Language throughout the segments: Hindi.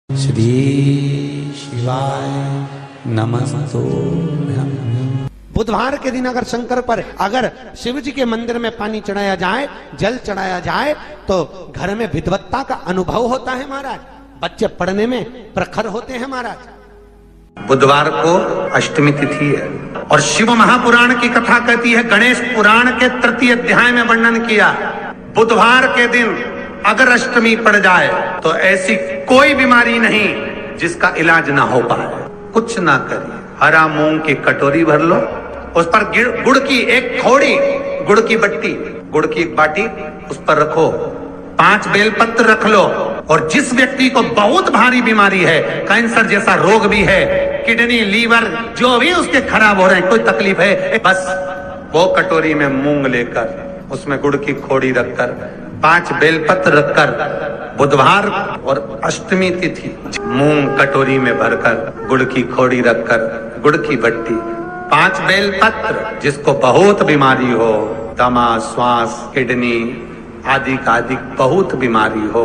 श्री शिवाय नमस्तुभ्यं। बुधवार के दिन अगर शंकर पर अगर शिव जी के मंदिर में पानी चढ़ाया जाए, जल चढ़ाया जाए, तो घर में विद्वत्ता का अनुभव होता है महाराज। बच्चे पढ़ने में प्रखर होते हैं महाराज। बुधवार को अष्टमी तिथि है और शिव महापुराण की कथा कहती है, गणेश पुराण के तृतीय अध्याय में वर्णन किया, बुधवार के दिन अगर अष्टमी पड़ जाए तो ऐसी कोई बीमारी नहीं जिसका इलाज ना हो पाए। कुछ ना करिए, हरा मूंग की कटोरी भर लो, उस पर गुड़ की एक थोड़ी, गुड़ की बट्टी, गुड़ की एक बाटी उस पर रखो, 5 बेलपत्र रख लो, और जिस व्यक्ति को बहुत भारी बीमारी है, कैंसर जैसा रोग भी है, किडनी लीवर जो भी उसके खराब हो रहे हैं, कोई तकलीफ है, बस वो कटोरी में मूंग लेकर उसमें गुड़ की खोड़ी रखकर 5 बेलपत्र रखकर बुधवार और अष्टमी तिथि मूंग कटोरी में भरकर गुड़ की खोड़ी रखकर गुड़ की बट्टी 5 बेलपत्र, जिसको बहुत बीमारी हो, दमा, श्वास, किडनी आदि का आदि बहुत बीमारी हो,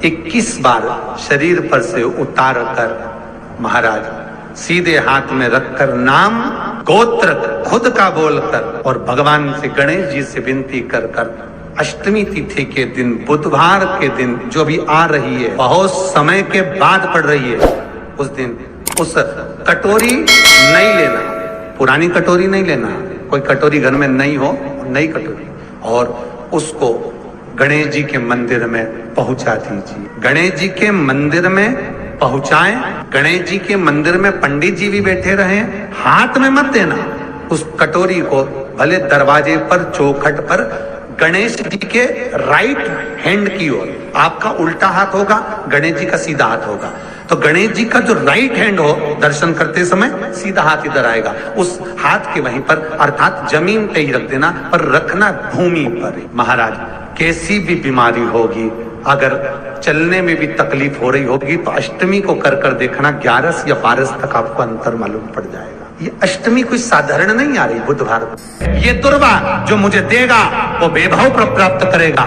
21 बार शरीर पर से उतार कर महाराज सीधे हाथ में रखकर नाम गोत्र खुद का बोलकर और भगवान से गणेश जी से विनती कर कर अष्टमी तिथि के दिन, बुधवार के दिन जो भी आ रही है, बहुत समय के बाद पड़ रही है, उस दिन उस कटोरी नहीं लेना, पुरानी कटोरी नहीं लेना, कोई कटोरी घर में नहीं हो, नई कटोरी, और उसको गणेश जी के मंदिर में पहुंचा दीजिए। गणेश जी के मंदिर में पहुंचाएं, गणेश जी के मंदिर में पंडित जी भी बैठे रहे, हाथ में मत देना उस कटोरी को, भले दरवाजे पर चौखट पर गणेश जी के राइट हैंड की ओर, आपका उल्टा हाथ होगा, गणेश जी का सीधा हाथ होगा, तो गणेश जी का जो राइट हैंड हो, दर्शन करते समय सीधा हाथ इधर आएगा, उस हाथ के वहीं पर, अर्थात जमीन पे ही रख देना, पर रखना भूमि पर। महाराज कैसी भी बीमारी होगी, अगर चलने में भी तकलीफ हो रही होगी, तो अष्टमी को कर कर देखना, 11 या 12 तक आपको अंतर मालूम पड़ जाएगा। ये अष्टमी कोई साधारण नहीं आ रही बुधवार को। ये दुर्वा जो मुझे देगा वो वैभव प्राप्त करेगा,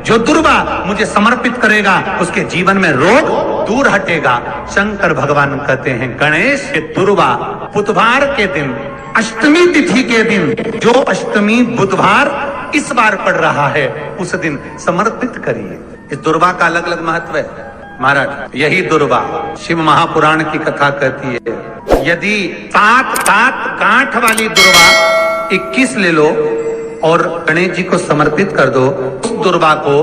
जो दुर्वा मुझे समर्पित करेगा उसके जीवन में रोग दूर हटेगा। शंकर भगवान कहते हैं, गणेश ये दुर्वा बुधवार के दिन, अष्टमी तिथि के दिन, जो अष्टमी बुधवार इस बार पड़ रहा है, उस दिन समर्पित करिए। इस दुर्वा का अलग अलग महत्व है महाराज। यही दुर्वा शिव महापुराण की कथा कहती है, यदि 7 गांठ वाली दुर्वा 21 ले लो और गणेश जी को समर्पित कर दो, उस दुर्वा को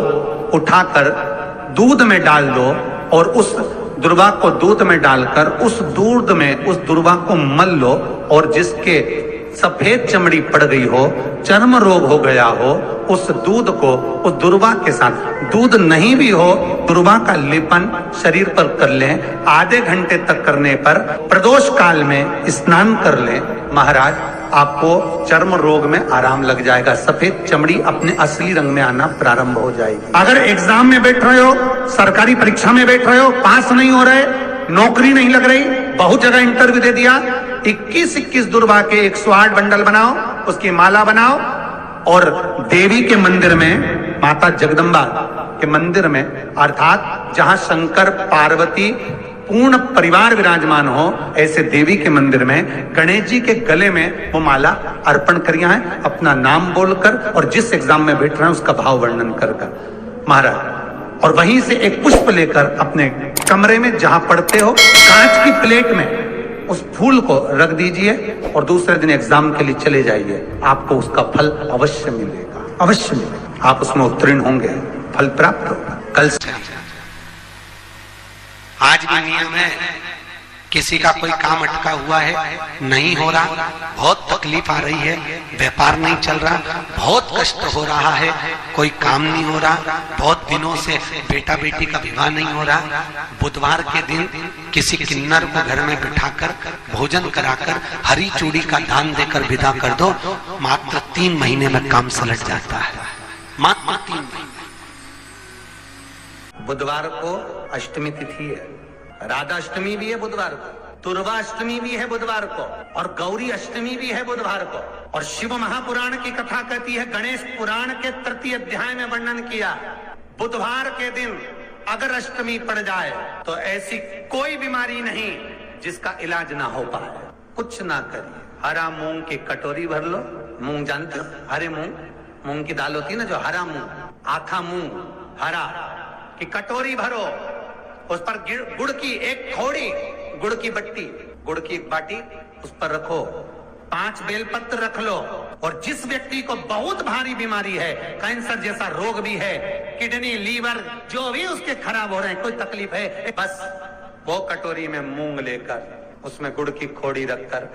उठाकर दूध में डाल दो, और उस दुर्वा को दूध में डालकर उस दूध में उस दुर्वा को मल लो, और जिसके सफेद चमड़ी पड़ गई हो, चर्म रोग हो गया हो, उस दूध को उस दुर्वा के साथ, दूध नहीं भी हो, दुर्वा का लेपन शरीर पर कर लें, आधे घंटे तक करने पर प्रदोष काल में स्नान कर लें, महाराज आपको चर्म रोग में आराम लग जाएगा, सफेद चमड़ी अपने असली रंग में आना प्रारंभ हो जाएगी। अगर एग्जाम में बैठ रहे हो, सरकारी परीक्षा में बैठ रहे हो, पास नहीं हो रहे, नौकरी नहीं लग रही, बहुत जगह इंटरव्यू दे दिया, 21 दुर्वा के 108 बंडल बनाओ, उसकी माला बनाओ, और देवी के मंदिर में, माता जगदम्बा के मंदिर में, अर्थात जहां शंकर पार्वती पूर्ण परिवार विराजमान हो, ऐसे देवी के मंदिर में गणेश जी के गले में वो माला अर्पण करिए है, अपना नाम बोलकर, और जिस एग्जाम में बैठ रहे हैं उसका भाव वर्णन कर महाराज, और वहीं से एक पुष्प लेकर अपने कमरे में जहां पढ़ते हो, कांच की प्लेट में उस फूल को रख दीजिए, और दूसरे दिन एग्जाम के लिए चले जाइए, आपको उसका फल अवश्य मिलेगा, अवश्य मिलेगा, आप उसमें उत्तीर्ण होंगे, फल प्राप्त होगा। कल से आज भी नियम है, किसी का कोई काम अटका हुआ है, नहीं हो रहा, बहुत तकलीफ आ रही है, व्यापार नहीं चल रहा, बहुत कष्ट हो रहा है, कोई काम नहीं हो रहा, बहुत दिनों से बेटा बेटी का विवाह नहीं हो रहा, बुधवार के दिन किसी किन्नर को घर में बिठाकर भोजन कराकर हरी चूड़ी का दान देकर विदा कर दो, मात्र 3 महीने में काम सलट जाता है, मात्र 3 महीने। बुधवार को अष्टमी तिथि है, राधा अष्टमी भी है बुधवार को, दुर्वा अष्टमी भी है बुधवार को, और गौरी अष्टमी भी है बुधवार को। और शिव महापुराण की कथा कहती है, गणेश पुराण के तृतीय अध्याय में वर्णन किया, बुधवार के दिन अगर अष्टमी पड़ जाए तो ऐसी कोई बीमारी नहीं जिसका इलाज ना हो पाए। कुछ ना करिए, हरा मूंग की कटोरी भर लो। मूंग जानते हो, हरे मूंग की दाल होती है ना, जो हरा मूंग, आखा मूंग हरा की कटोरी भरो, उस पर गुड़ की एक खोड़ी, गुड़ की बट्टी, गुड़ की एक बाटी उस पर रखो, 5 बेलपत्र रख लो। और जिस व्यक्ति को बहुत भारी बीमारी है, कैंसर जैसा रोग भी है, किडनी लीवर जो भी उसके खराब हो रहे हैं, कोई तकलीफ है, बस वो कटोरी में मूंग लेकर उसमें गुड़ की खोड़ी रखकर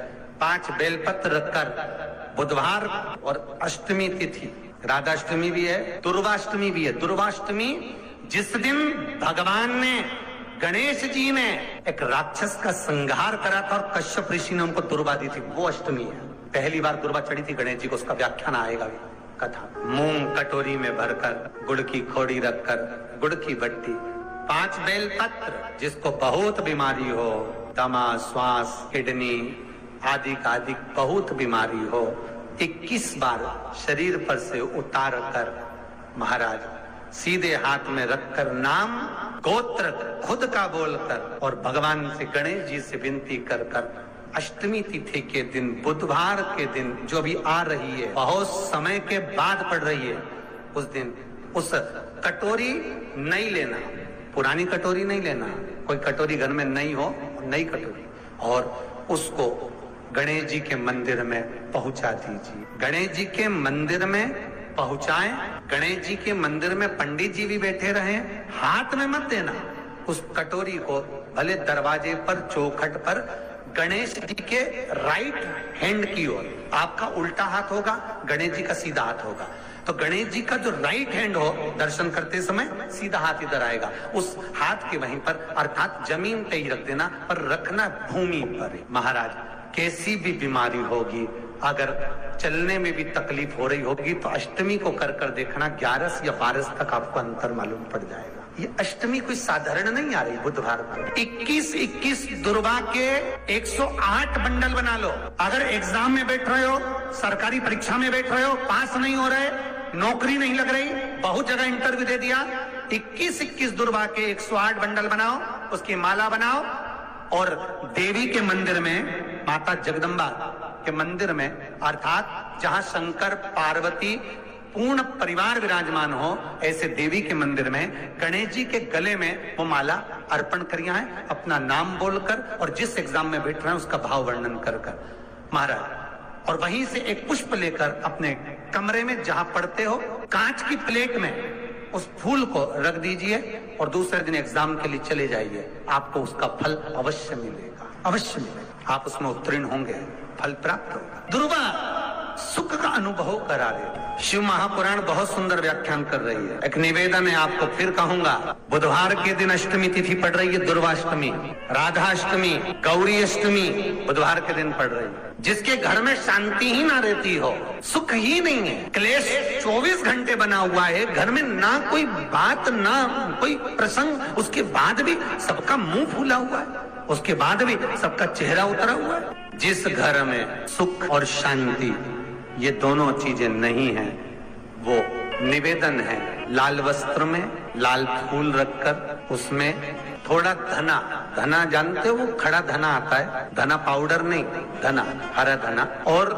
5 बेलपत्र रखकर, बुधवार और अष्टमी तिथि, राधाष्टमी भी है, दुर्वाष्टमी भी है। दुर्वाष्टमी जिस दिन भगवान ने, गणेश जी ने एक राक्षस का संहार करा था और कश्यप ऋषि ने उनको दुर्वा दी थी, वो अष्टमी है। पहली बार दुर्वा चढ़ी थी गणेश जी को, उसका व्याख्यान आएगा भी, कथा। मूंग कटोरी में भरकर, गुड़ की खोड़ी रखकर, गुड़ की बट्टी, 5 बेलपत्र, जिसको बहुत बीमारी हो, दमा, श्वास, किडनी आदि का आदि बहुत बीमारी हो, 21 बार शरीर पर से उतार कर महाराज सीधे हाथ में रखकर नाम गोत्र खुद का बोलकर और भगवान से, गणेश जी से विनती कर कर अष्टमी तिथि के दिन, बुधवार के दिन जो भी आ रही है, बहुत समय के बाद पड़ रही है, उस दिन उस कटोरी नहीं लेना, पुरानी कटोरी नहीं लेना, कोई कटोरी घर में नहीं हो, नई कटोरी, और उसको गणेश जी के मंदिर में पहुंचा दीजिए। गणेश जी के मंदिर में पहुंचाएं, गणेश जी के मंदिर में पंडित जी भी बैठे रहे, हाथ में मत देना उस कटोरी को, भले दरवाजे पर, चौखट पर, गणेश जी के राइट हैंड की ओर। आपका उल्टा हाथ होगा, गणेश जी का सीधा हाथ होगा, तो गणेश जी का जो राइट हैंड हो, दर्शन करते समय सीधा हाथ इधर आएगा, उस हाथ के वहीं पर, अर्थात जमीन पे ही रख देना, पर रखना भूमि पर। महाराज कैसी भी बीमारी होगी, अगर चलने में भी तकलीफ हो रही होगी, तो अष्टमी को कर कर देखना, 11 या 12 तक आपको अंतर मालूम पड़ जाएगा। ये अष्टमी कोई साधारण नहीं आ रही बुधवार पर। 21 दुर्वा के 108 बंडल बना लो। अगर एग्जाम में बैठ रहे हो, सरकारी परीक्षा में बैठ रहे हो, पास नहीं हो रहे, नौकरी नहीं लग रही, बहुत जगह इंटरव्यू दे दिया, 21 दुर्वा के 108 बंडल बनाओ, उसकी माला बनाओ और देवी के मंदिर में, माता जगदम्बा के मंदिर में, अर्थात जहां शंकर पार्वती पूर्ण परिवार विराजमान हो, ऐसे देवी के मंदिर में गणेश जी के गले में वो माला अर्पण करिए है, अपना नाम बोलकर और जिस एग्जाम में बैठ रहे हैं उसका भाव वर्णन कर कर महाराज, और वहीं से एक पुष्प लेकर अपने कमरे में जहां पढ़ते हो, कांच की प्लेट में उस फूल को रख दीजिए और दूसरे दिन एग्जाम के लिए चले जाइए, आपको उसका फल अवश्य मिलेगा, अवश्य मिलेगा, आप उसमें उत्तीर्ण होंगे, फल प्राप्त होगा। दुर्वा सुख का अनुभव करा दे। शिव महापुराण बहुत सुंदर व्याख्यान कर रही है। एक निवेदन है आपको, फिर कहूंगा, बुधवार के दिन अष्टमी तिथि पड़ रही है, दुर्वाष्टमी, राधाष्टमी, गौरी अष्टमी बुधवार के दिन पड़ रही है। जिसके घर में शांति ही ना रहती हो, सुख ही नहीं है, क्लेश 24 घंटे बना हुआ है, घर में ना कोई बात, ना कोई प्रसंग, उसके बाद भी सबका मुंह फूला हुआ है, उसके बाद भी सबका चेहरा उतरा हुआ है। जिस घर में सुख और शांति ये दोनों चीजें नहीं हैं, वो निवेदन है, लाल वस्त्र में लाल फूल रखकर उसमें थोड़ा धना, धना जानते हो, वो खड़ा धना आता है, धना पाउडर नहीं, धना, हरा धना, और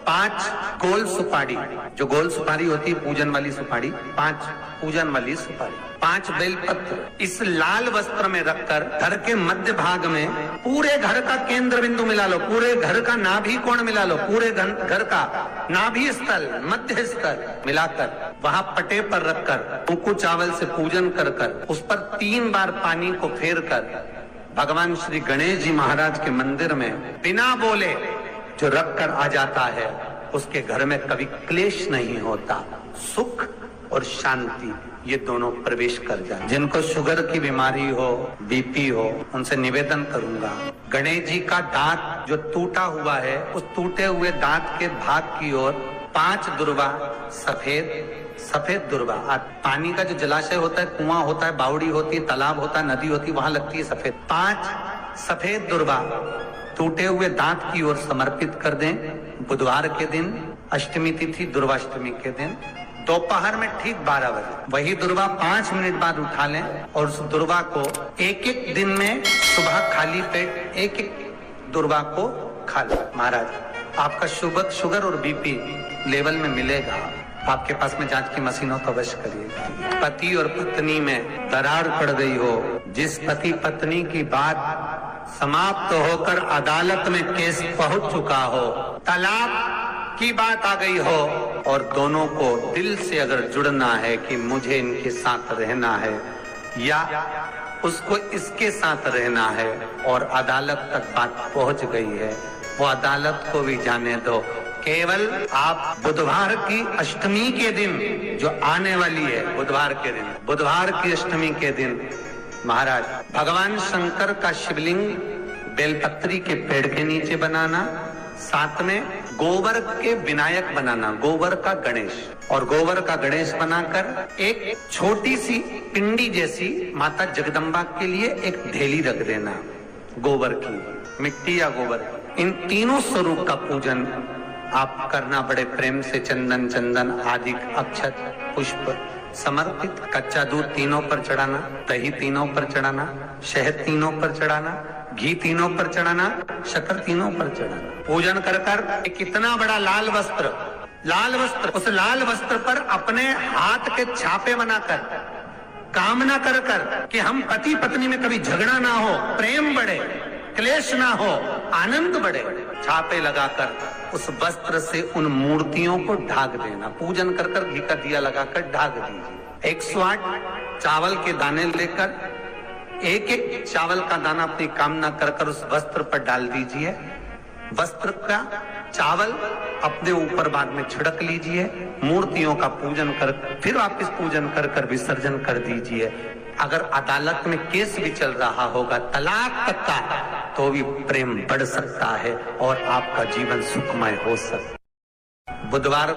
5 गोल सुपारी, जो गोल सुपारी होती है पूजन वाली सुपारी, 5 पूजन वाली सुपारी, 5 बेलपत्र इस लाल वस्त्र में रखकर घर के मध्य भाग में पूरे घर का केंद्र बिंदु मिला लो, पूरे घर का नाभि कोण मिला लो, पूरे घर का नाभि स्थल, मध्य स्थल मिलाकर वहां पटे पर रखकर कुंकू चावल से पूजन कर कर उस पर 3 बार पानी को फेर कर भगवान श्री गणेश जी महाराज के मंदिर में बिना बोले जो रख कर आ जाता है, उसके घर में कभी क्लेश नहीं होता, सुख और शांति ये दोनों प्रवेश कर जाए। जिनको शुगर की बीमारी हो, बीपी हो, उनसे निवेदन करूंगा, गणेश जी का दांत जो टूटा हुआ है, उस टूटे हुए दांत के भाग की ओर 5 दुर्वा, सफेद दुर्वा, पानी का जो जलाशय होता है, कुआं होता है, बावड़ी होती है, तालाब होता है, नदी होती है, वहां लगती है सफेद, 5 सफेद दुर्वा टूटे हुए दांत की ओर समर्पित कर दें। बुधवार के दिन, अष्टमी तिथि दुर्वाष्टमी के दिन दोपहर में ठीक 12 बजे वही दुर्वा 5 मिनट बाद उठा लें और उस दुर्वा को एक एक दिन में सुबह खाली पेट एक एक दुर्वा को खा लें। महाराज आपका शुगर और बीपी लेवल में मिलेगा। आपके पास में जांच की मशीन हो तो अवश्य करिएगा। पति और पत्नी में दरार पड़ गई हो, जिस पति पत्नी की बात समाप्त होकर अदालत में केस पहुंच चुका हो, तलाक की बात आ गई हो और दोनों को दिल से अगर जुड़ना है कि मुझे इनके साथ रहना है या उसको इसके साथ रहना है और अदालत तक बात पहुंच गई है, वो अदालत को भी जाने दो। केवल आप बुधवार की अष्टमी के दिन जो आने वाली है, बुधवार की अष्टमी के दिन महाराज भगवान शंकर का शिवलिंग बेलपत्री के पेड़ के नीचे बनाना, साथ में गोबर के विनायक बनाना, गोबर का गणेश, और गोबर का गणेश बनाकर एक छोटी सी पिंडी जैसी माता जगदम्बा के लिए एक ढेली रख देना, गोबर की, मिट्टी या गोबर। इन तीनों स्वरूप का पूजन आप करना बड़े प्रेम से, चंदन आदि अक्षत पुष्प समर्पित, कच्चा दूध तीनों पर चढ़ाना, दही तीनों पर चढ़ाना, शहद तीनों पर चढ़ाना, घी तीनों पर चढ़ाना, शक्कर तीनों पर चढ़ाना। पूजन कर एक इतना बड़ा लाल वस्त्र, उस लाल वस्त्र पर अपने हाथ के छापे बनाकर कामना कर कि हम पति पत्नी में कभी झगड़ा ना हो, प्रेम बढ़े, क्लेश ना हो, आनंद बढ़े, छापे लगाकर उस वस्त्र से उन मूर्तियों को ढाक देना। पूजन कर घी का दिया लगाकर ढाक दीजिए। 108 चावल के दाने लेकर एक एक चावल का दाना अपनी कामना कर उस वस्त्र पर डाल दीजिए। वस्त्र का चावल अपने ऊपर बाद में छिड़क लीजिए। मूर्तियों का पूजन कर फिर वापस पूजन कर विसर्जन कर दीजिए। अगर अदालत में केस भी चल रहा होगा तलाक तक का, तो भी प्रेम बढ़ सकता है और आपका जीवन सुखमय हो सकता है। बुधवार